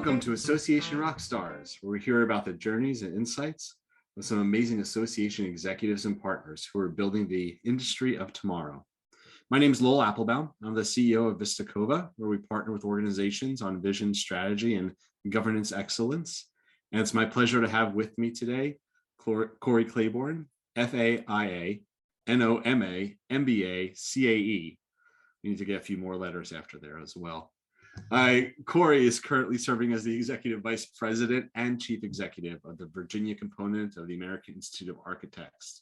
Welcome to Association Rockstars, where we hear about the journeys and insights of some amazing association executives and partners who are building the industry of tomorrow. My name is Lowell Applebaum. I'm the CEO of Vista Cova, where we partner with organizations on vision, strategy, and governance excellence. And it's my pleasure to have with me today, Corey Clayborne, FAIA, NOMA, MBA, CAE. We need to get a few more letters after there as well. Corey is currently serving as the Executive Vice President and Chief Executive of the Virginia component of the American Institute of Architects.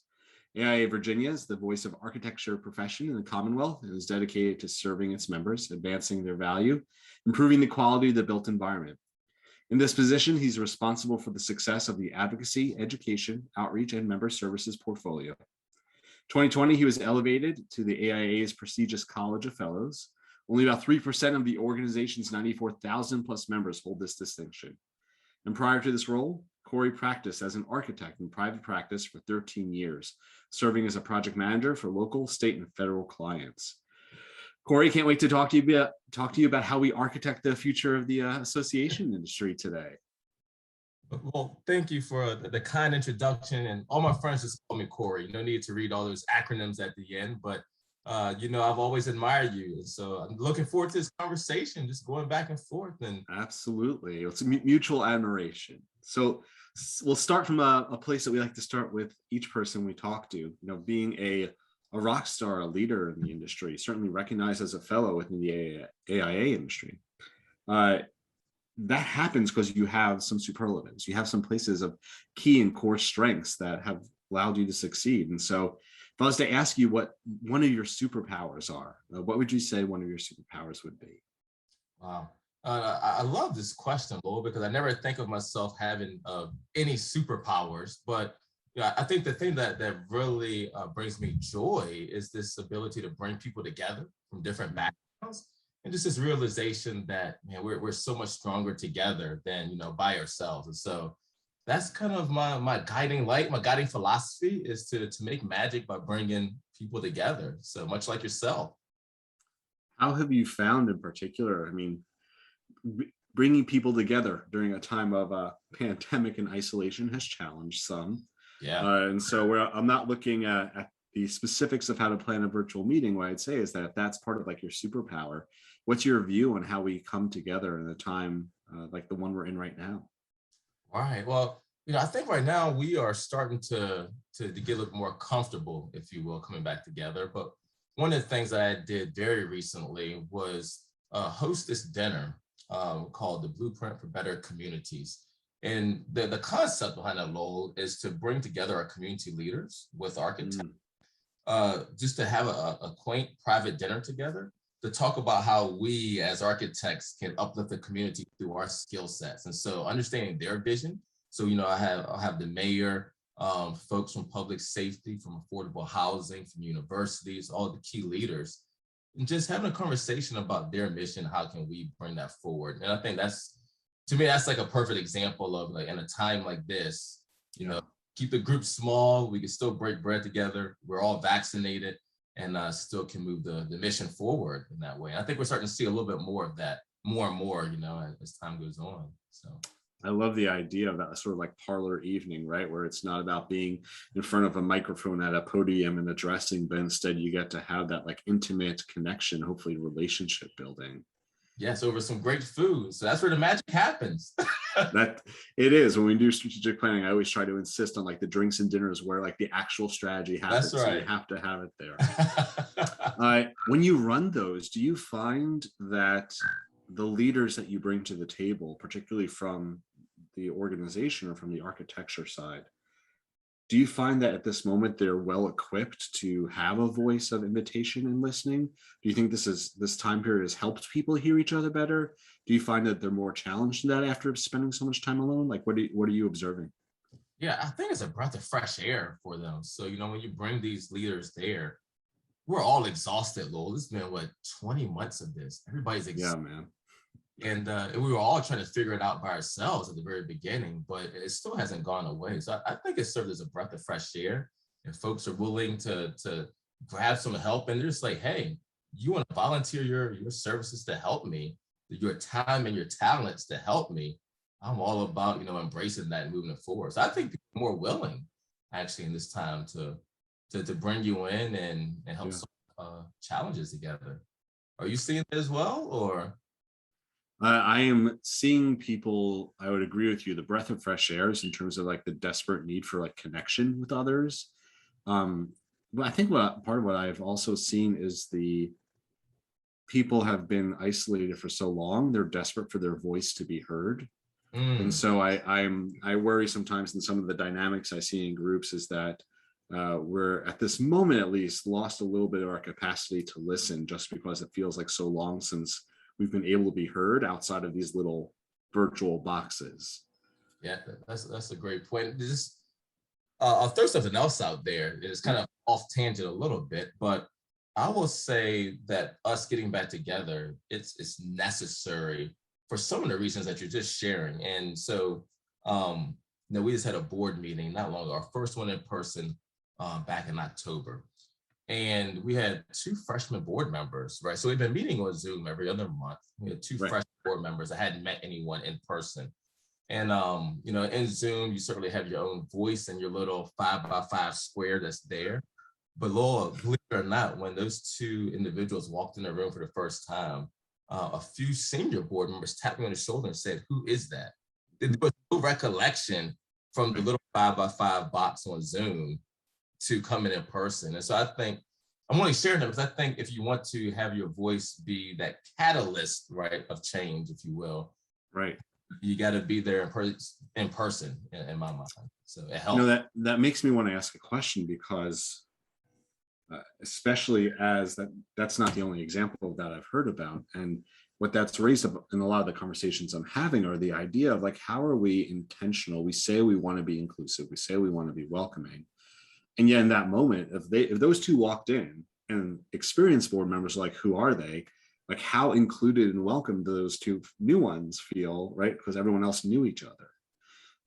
AIA Virginia is the voice of architecture profession in the Commonwealth and is dedicated to serving its members, advancing their value, improving the quality of the built environment. In this position, he's responsible for the success of the advocacy, education, outreach, and member services portfolio. 2020, he was elevated to the AIA's prestigious College of Fellows. Only about 3% of the organization's 94,000 plus members hold this distinction. And prior to this role, Corey practiced as an architect in private practice for 13 years, serving as a project manager for local, state, and federal clients. Corey, can't wait to talk to you about how we architect the future of the association industry today. Well, thank you for the kind introduction, and all my friends just call me Corey. No need to read all those acronyms at the end, but I've always admired you. And so I'm looking forward to this conversation, just going back and forth. And absolutely, it's a mutual admiration. So we'll start from a place that we like to start with each person we talk to. Being a rock star, a leader in the industry, certainly recognized as a fellow within the AIA industry. That happens because you have some superlatives. You have some places of key and core strengths that have allowed you to succeed. And so if I was to ask you what one of your superpowers are, what would you say one of your superpowers would be? Wow. I love this question, Lowell, because I never think of myself having any superpowers. But I think the thing that really brings me joy is this ability to bring people together from different backgrounds. And just this realization that, man, we're so much stronger together than, by ourselves. And so that's kind of my guiding light, my guiding philosophy is to make magic by bringing people together. So much like yourself. How have you found in particular, bringing people together during a time of pandemic and isolation has challenged some. Yeah. And so I'm not looking at the specifics of how to plan a virtual meeting. What I'd say is that if that's part of your superpower, what's your view on how we come together in a time like the one we're in right now? Right. Well, I think right now we are starting to get a little more comfortable, if you will, coming back together. But one of the things that I did very recently was host this dinner called the Blueprint for Better Communities. And the concept behind that, Lowell, is to bring together our community leaders with architects, just to have a quaint private dinner together to talk about how we as architects can uplift the community through our skill sets. And so understanding their vision. So, I'll have the mayor, folks from public safety, from affordable housing, from universities, all the key leaders, and just having a conversation about their mission. How can we bring that forward? And I think to me, that's like a perfect example of in a time like this, keep the group small. We can still break bread together. We're all vaccinated and still can move the mission forward in that way. And I think we're starting to see a little bit more of that, more and more, as time goes on. So I love the idea of that sort of parlor evening, right? Where it's not about being in front of a microphone at a podium and addressing, but instead you get to have that intimate connection, hopefully relationship building. Yes, over some great food. So that's where the magic happens. That it is. When we do strategic planning, I always try to insist on the drinks and dinners where the actual strategy happens. That's right. So you have to have it there. When you run those, do you find that the leaders that you bring to the table, particularly from the organization or from the architecture side, do you find that at this moment they're well equipped to have a voice of invitation and listening? Do you think this time period has helped people hear each other better? Do you find that they're more challenged in that after spending so much time alone? What are you observing? Yeah, I think it's a breath of fresh air for them. So, when you bring these leaders there, we're all exhausted, Lowell. It's been 20 months of this. Everybody's exhausted. Yeah, man. And we were all trying to figure it out by ourselves at the very beginning, but it still hasn't gone away. So I think it served as a breath of fresh air, and folks are willing to grab some help, and they're just hey, you want to volunteer your services to help me? your time and your talents to help me, I'm all about, embracing that and moving it forward. So I think people are more willing actually in this time to bring you in and help Yeah. solve challenges together. Are you seeing it as well, or? I am seeing people, I would agree with you, the breath of fresh air is in terms of like the desperate need for like connection with others. But I think part of what I've also seen is the people have been isolated for so long, they're desperate for their voice to be heard. And so I worry sometimes in some of the dynamics I see in groups is that we're at this moment at least lost a little bit of our capacity to listen, just because it feels like so long since we've been able to be heard outside of these little virtual boxes. Yeah, that's a great point. I'll throw something else out there. It's kind of off tangent a little bit, but I will say that us getting back together, it's necessary for some of the reasons that you're just sharing. And so, we just had a board meeting not long ago, our first one in person back in October. And we had 2 freshman board members, right? So we've been meeting on Zoom every other month. We had 2 freshman board members. I hadn't met anyone in person. And, in Zoom, you certainly have your own voice and your little 5x5 square that's there. But Lord, believe it or not, when those 2 individuals walked in the room for the first time, a few senior board members tapped me on the shoulder and said, "Who is that?" There was no recollection from the little 5x5 box on Zoom to coming in person. And so I think I'm only sharing them because I think if you want to have your voice be that catalyst, right, of change, if you will, right, you got to be there in person, in my mind. So it helps. That makes me want to ask a question, because especially as that's not the only example that I've heard about. And what that's raised up in a lot of the conversations I'm having are the idea of like, how are we intentional? We say we want to be inclusive. We say we want to be welcoming. And yet in that moment, if those 2 walked in and experienced board members, like, who are they? Like, how included and welcome do those 2 new ones feel, right? Because everyone else knew each other.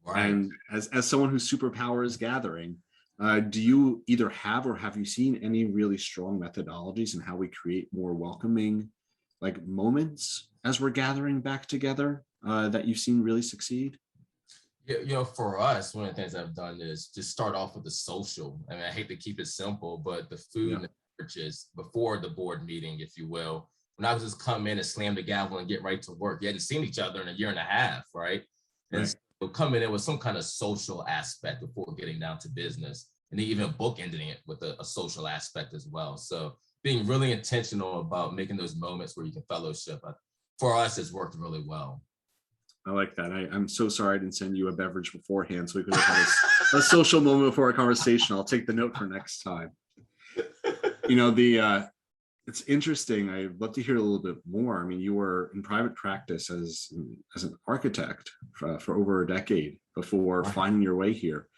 Right. And as someone whose superpower is gathering, do you either have or have you seen any really strong methodologies in how we create more welcoming like moments as we're gathering back together that you've seen really succeed? Yeah, for us, one of the things I've done is just start off with the social. I mean, I hate to keep it simple, but the food and the beverages before the board meeting, if you will, when I was just come in and slam the gavel and get right to work. You hadn't seen each other in a year and a half, right? And so coming in with some kind of social aspect before getting down to business, and even bookending it with a social aspect as well. So being really intentional about making those moments where you can fellowship, for us, has worked really well. I like that. I'm so sorry I didn't send you a beverage beforehand so we could have had a social moment before our conversation. I'll take the note for next time. It's interesting. I'd love to hear a little bit more. I mean, you were in private practice as an architect for over a decade before finding your way here.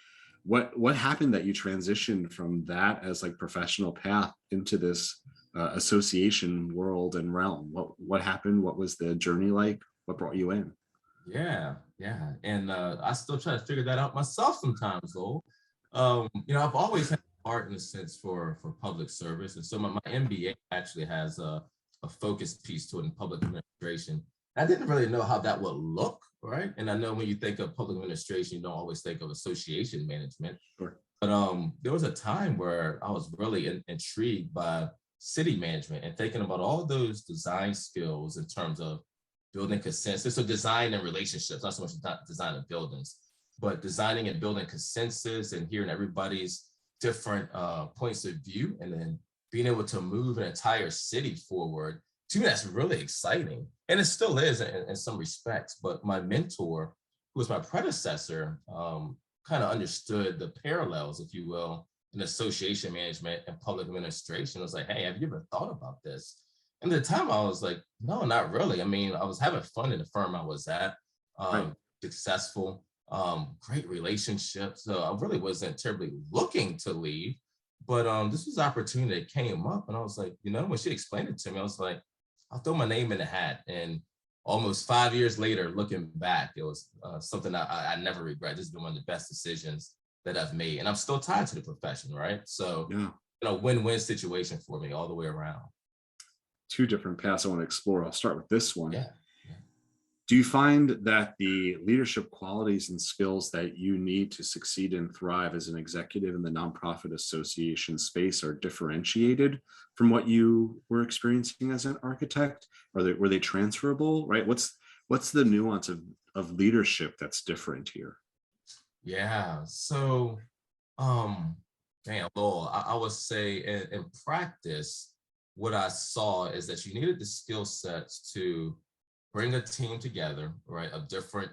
What happened that you transitioned from that as like professional path into this association world and realm? What happened? What was the journey like? What brought you in? Yeah. And I still try to figure that out myself sometimes, though. I've always had a heart in a sense for public service. And so my MBA actually has a focus piece to it in public administration. I didn't really know how that would look, right? And I know when you think of public administration, you don't always think of association management. Sure. But there was a time where I was really intrigued by city management and thinking about all those design skills in terms of building consensus. So design and relationships, not so much design of buildings, but designing and building consensus and hearing everybody's different points of view, and then being able to move an entire city forward. To me, that's really exciting. And it still is in some respects. But my mentor, who was my predecessor, kind of understood the parallels, if you will, in association management and public administration. I was like, hey, have you ever thought about this? And at the time I was like, no, not really. I mean, I was having fun in the firm I was at, successful, great relationships. So I really wasn't terribly looking to leave, but this was an opportunity that came up, and I was like, when she explained it to me, I was like, I'll throw my name in the hat. And almost 5 years later, looking back, it was something I never regret. This has been one of the best decisions that I've made, and I'm still tied to the profession, right? So, win-win situation for me all the way around. 2 different paths I want to explore. I'll start with this one. Yeah. Do you find that the leadership qualities and skills that you need to succeed and thrive as an executive in the nonprofit association space are differentiated from what you were experiencing as an architect? Were they transferable, right? What's the nuance of leadership that's different here? Yeah. So, man, Lowell, I would say in practice, what I saw is that you needed the skill sets to bring a team together, right, of different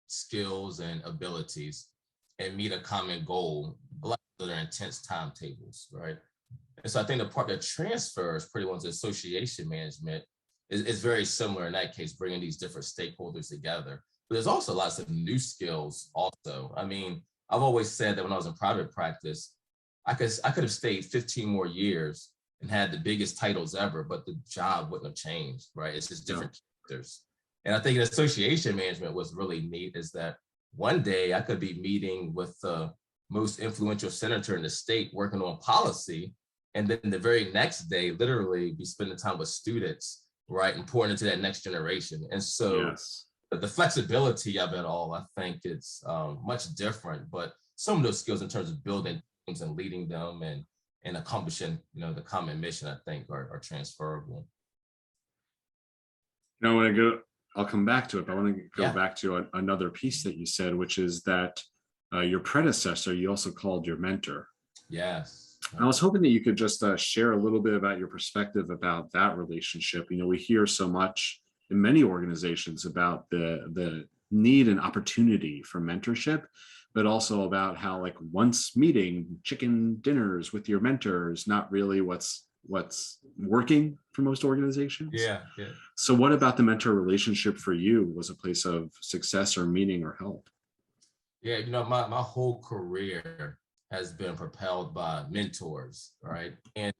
skills and abilities and meet a common goal, a lot of their intense timetables, right? And so I think the part that transfers pretty well to association management is very similar in that case, bringing these different stakeholders together. But there's also lots of new skills also. I mean, I've always said that when I was in private practice, I could have stayed 15 more years and had the biggest titles ever, but the job wouldn't have changed, right? It's just different characters. And I think in association management, what's really neat is that one day I could be meeting with the most influential senator in the state working on policy. And then the very next day, literally be spending time with students, right? And pouring into that next generation. And so the flexibility of it all, I think it's much different, but some of those skills in terms of building teams and leading them and accomplishing, the common mission, I think are transferable. I'll come back to it, but I want to go back to another piece that you said, which is that your predecessor, you also called your mentor. Yes. I was hoping that you could just share a little bit about your perspective about that relationship. We hear so much in many organizations about the need and opportunity for mentorship, but also about how like once meeting chicken dinners with your mentors, not really what's working for most organizations. Yeah. So what about the mentor relationship for you was a place of success or meaning or help? Yeah, my whole career has been propelled by mentors, right? And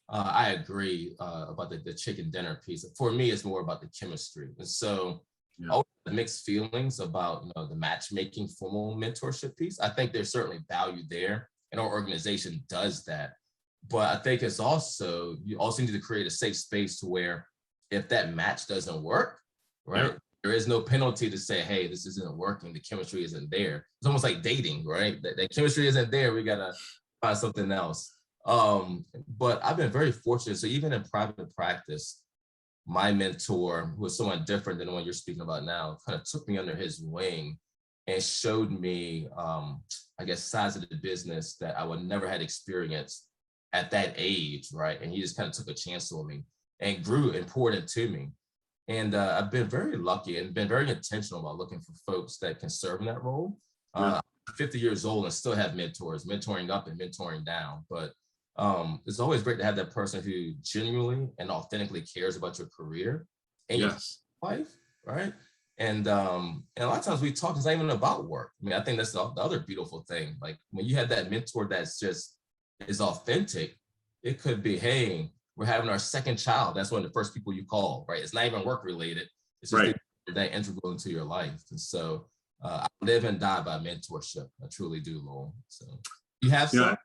I agree about the chicken dinner piece. For me, it's more about the chemistry. And so I always have mixed feelings about the matchmaking formal mentorship piece. I think there's certainly value there, and our organization does that. But I think you also need to create a safe space to where if that match doesn't work, right, there is no penalty to say, hey, this isn't working. The chemistry isn't there. It's almost like dating, right? That chemistry isn't there. We got to find something else. But I've been very fortunate. So even in private practice, my mentor, who was someone different than the one you're speaking about now, kind of took me under his wing and showed me, sides of the business that I would never had experienced at that age, right? And he just kind of took a chance on me and grew and poured into me. And I've been very lucky and been very intentional about looking for folks that can serve in that role. I'm 50 years old and still have mentors, mentoring up and mentoring down. But it's always great to have that person who genuinely and authentically cares about your career and your life, right? And a lot of times we talk, it's not even about work. I mean, I think that's the other beautiful thing. Like when you have that mentor that's just is authentic, it could be, hey, we're having our second child. That's one of the first people you call, right? It's not even work related. It's just that integral into your life. And so I live and die by mentorship. I truly do, Lowell. So you have some?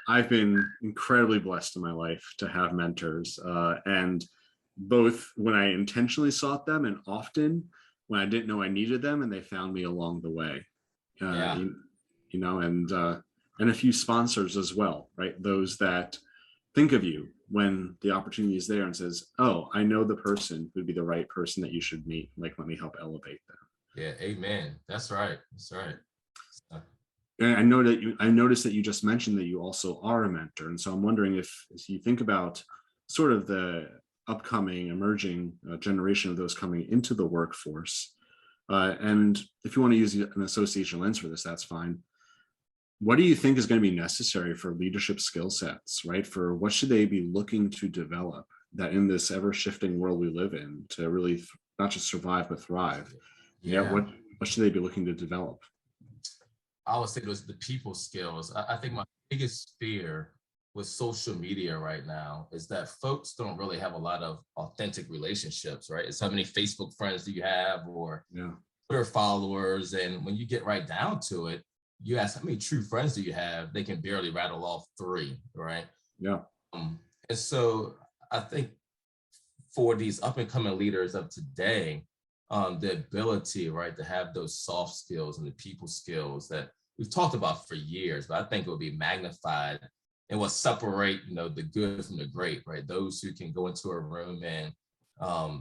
I've been incredibly blessed in my life to have mentors, and both when I intentionally sought them and often when I didn't know I needed them and they found me along the way. And a few sponsors as well, right? Those that think of you when the opportunity is there and says, oh, I know the person who'd be the right person that you should meet. Like, let me help elevate them. Yeah, amen. That's right. And I noticed that you just mentioned that you also are a mentor. And so I'm wondering if, as you think about sort of the upcoming emerging generation of those coming into the workforce, and if you want to use an association lens for this, that's fine. What do you think is going to be necessary for leadership skill sets, right? For what should they be looking to develop that in this ever shifting world we live in to really not just survive, but thrive? What should they be looking to develop? I would say those the people skills. I think my biggest fear with social media right now is that folks don't really have a lot of authentic relationships, right? It's how many Facebook friends do you have or Twitter followers? And when you get right down to it, you ask how many true friends do you have? They can barely rattle off 3, right? Yeah. And so I think for these up and coming leaders of today, the ability, right, to have those soft skills and the people skills that we've talked about for years, but I think it will be magnified and will separate, the good from the great, right? Those who can go into a room and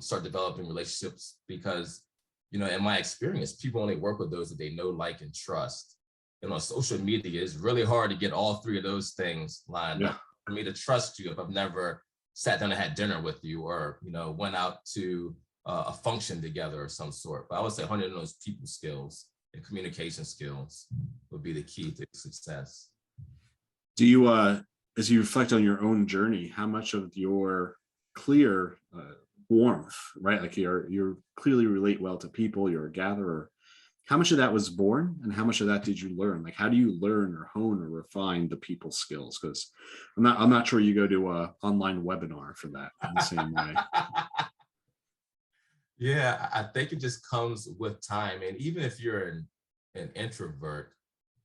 start developing relationships, because, in my experience, people only work with those that they know, like, and trust. And on social media, it's really hard to get all three of those things lined up. For me to trust you if I've never sat down and had dinner with you, or, went out to a function together of some sort. But I would say 100 of those people skills and communication skills would be the key to success. Do you, as you reflect on your own journey, how much of your clear warmth, right? Like you're clearly relate well to people, you're a gatherer. How much of that was born and how much of that did you learn? Like, how do you learn or hone or refine the people skills? Because I'm not sure you go to a online webinar for that in the same way. Yeah, I think it just comes with time. And even if you're an introvert,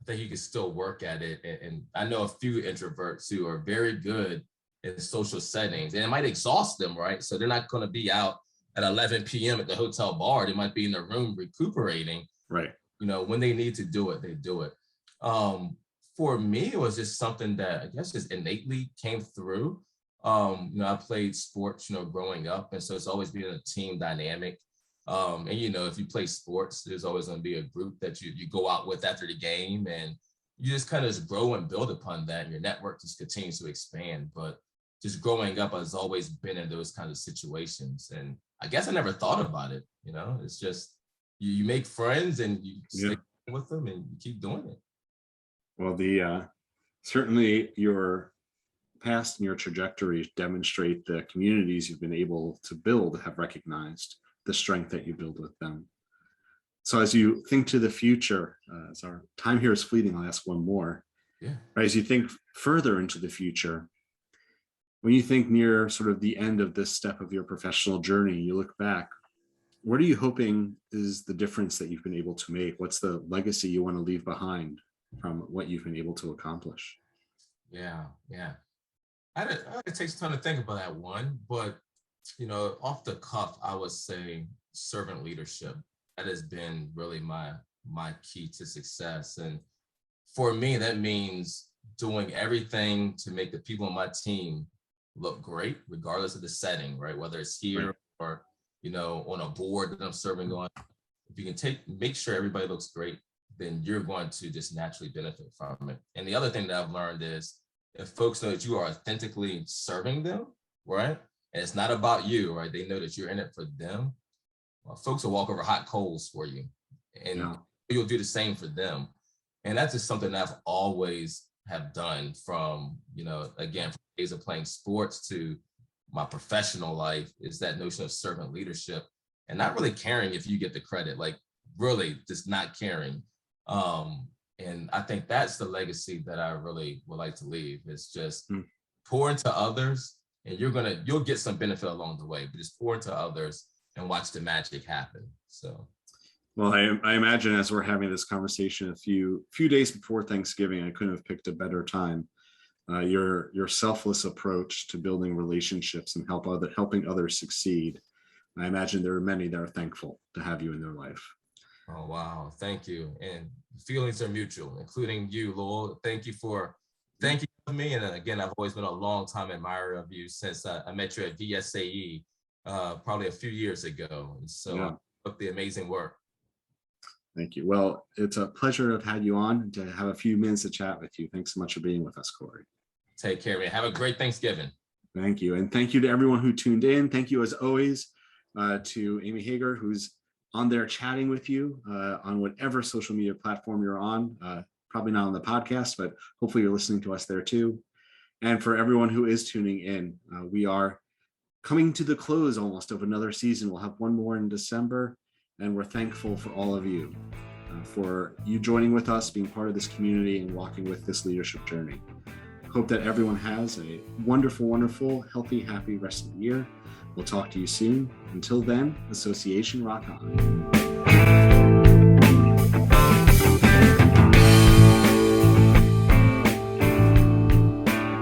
I think you can still work at it. And I know a few introverts who are very good in social settings, and it might exhaust them, right? So they're not going to be out at 11 p.m. at the hotel bar. They might be in their room recuperating. Right. When they need to do it, they do it. For me, it was just something that I guess just innately came through. I played sports, growing up. And so it's always been a team dynamic. And, if you play sports, there's always going to be a group that you go out with after the game, and you just kind of just grow and build upon that. And your network just continues to expand. But just growing up, I've always been in those kinds of situations. And I guess I never thought about it. It's just you make friends and you stay with them and you keep doing it. Well, certainly your past and your trajectory demonstrate the communities you've been able to build have recognized the strength that you build with them. So as you think to the future, as our time here is fleeting, I'll ask one more. Yeah. Right, as you think further into the future, when you think near sort of the end of this step of your professional journey, you look back, what are you hoping is the difference that you've been able to make? What's the legacy you want to leave behind from what you've been able to accomplish? Yeah. It takes time to think about that one, but off the cuff, I would say servant leadership. That has been really my key to success. And for me, that means doing everything to make the people on my team look great, regardless of the setting, right? Whether it's here or, on a board that I'm serving on. If you can make sure everybody looks great, then you're going to just naturally benefit from it. And the other thing that I've learned is if folks know that you are authentically serving them, right? And it's not about you, right? They know that you're in it for them. Well, folks will walk over hot coals for you, and you'll do the same for them. And that's just something that I've always have done from, again, from days of playing sports to my professional life, is that notion of servant leadership and not really caring if you get the credit, like really just not caring. And I think that's the legacy that I really would like to leave. It's just pour into others, and you'll get some benefit along the way, but just pour into others and watch the magic happen. So. Well, I imagine as we're having this conversation a few days before Thanksgiving, I couldn't have picked a better time. Your selfless approach to building relationships and helping others succeed. I imagine there are many that are thankful to have you in their life. Oh, wow. Thank you. And feelings are mutual, including you, Lowell. Thank you for me. And again, I've always been a long time admirer of you since I met you at VSAE probably a few years ago. And so up the amazing work. Thank you. Well, it's a pleasure to have had you on, to have a few minutes to chat with you. Thanks so much for being with us, Corey. Take care, man. Have a great Thanksgiving. Thank you. And thank you to everyone who tuned in. Thank you, as always, to Amy Hager, who's on there chatting with you on whatever social media platform you're on. Probably not on the podcast, but hopefully you're listening to us there too. And for everyone who is tuning in, we are coming to the close almost of another season. We'll have one more in December. And we're thankful for all of you, for you joining with us, being part of this community and walking with this leadership journey. Hope that everyone has a wonderful, wonderful, healthy, happy rest of the year. We'll talk to you soon. Until then, Association Rock On.